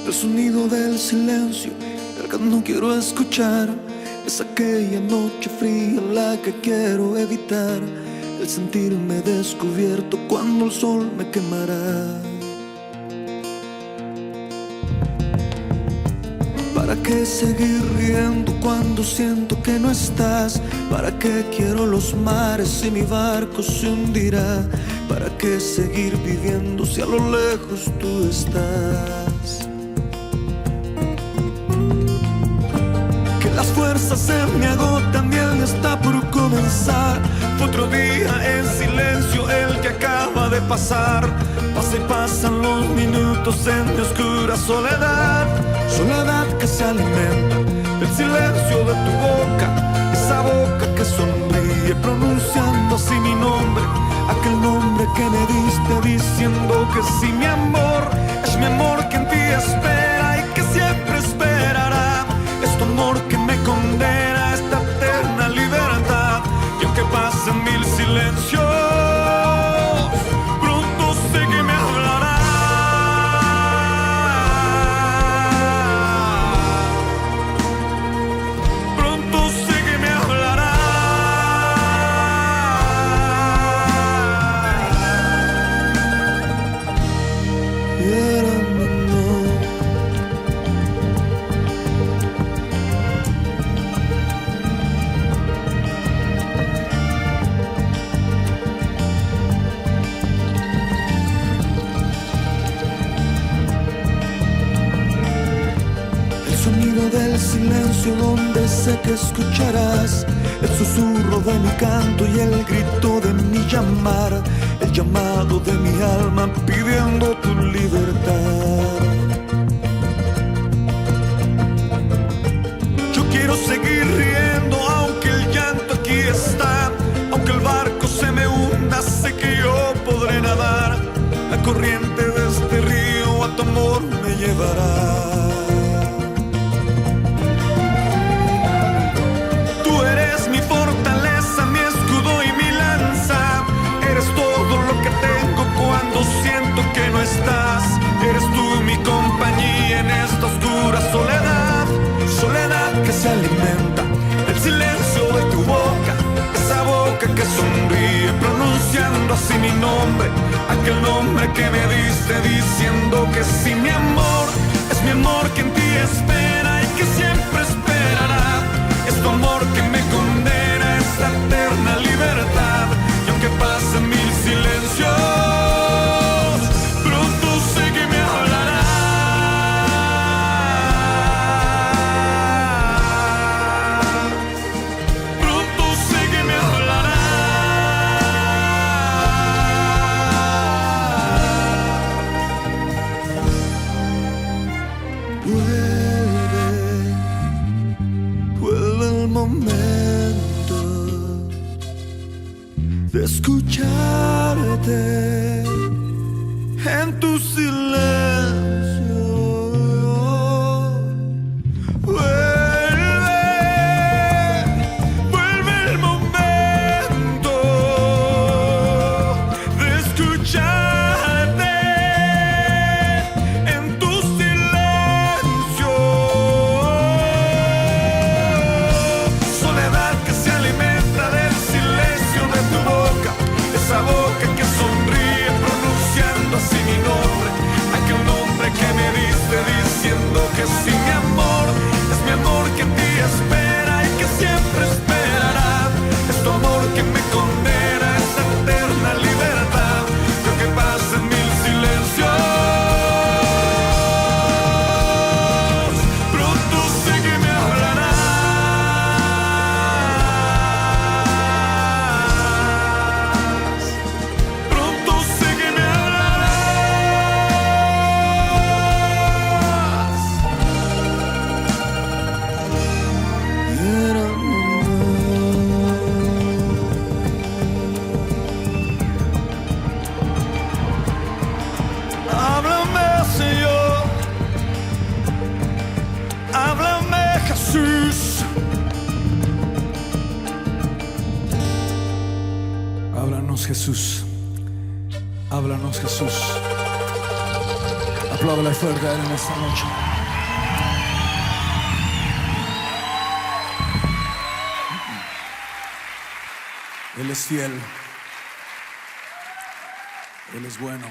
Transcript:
El sonido del silencio, el que no quiero escuchar. Es aquella noche fría la que quiero evitar. El sentirme descubierto cuando el sol me quemará. ¿Para qué seguir riendo cuando siento que no estás? ¿Para qué quiero los mares si mi barco se hundirá? ¿Para qué seguir viviendo si a lo lejos tú estás? Que las fuerzas se me agotan y el día está por comenzar. Fue otro día en silencio el que acaba de pasar. Pasa y pasan los minutos en mi oscura soledad. Soledad que se alimenta del silencio de tu boca. Esa boca que sonríe pronunciando así mi nombre. Aquel nombre que me diste diciendo que sí, mi amor. Es mi amor que en ti espera y que siempre esperará. Es tu amor que me condena a esta eterna libertad. Y aunque pasen mil silencios, pronto sé que me hablará. Pronto sé que me hablará. Y era mi amor. Del silencio donde sé que escucharás el susurro de mi canto y el grito de mi llamar, el llamado de mi alma pidiendo tu libertad. Yo quiero seguir riendo aunque el llanto aquí está, aunque el barco se me hunda, sé que yo podré nadar. La corriente de este río a tu amor me llevará. Que no estás, eres tú mi compañía en esta oscura soledad. Soledad que se alimenta del silencio de tu boca. Esa boca que sonríe pronunciando así mi nombre. Aquel nombre que me diste diciendo que sí, mi amor. Es mi amor que en ti espera y que siempre esperará. Es tu amor que me condena a esta eterna libertad. Y aunque pasen mil silencios, de escucharte en tu silencio. Vuelve el momento de escucharte en tu silencio. Soledad que se alimenta del silencio de tu boca. Esa boca que sonríe pronunciando así mi nombre. Aquel nombre que me diste diciendo que sí, mi amor. Es mi amor que en ti espera y que siempre esperará. Es tu amor que me condena a esa eterna libertad. Y aunque pasen mil silencios, pronto sé que me hablará. Jesús. Háblanos, Jesús. Háblanos, Jesús. Apláudale fuerte a él en esta noche. Él es fiel. Él es bueno.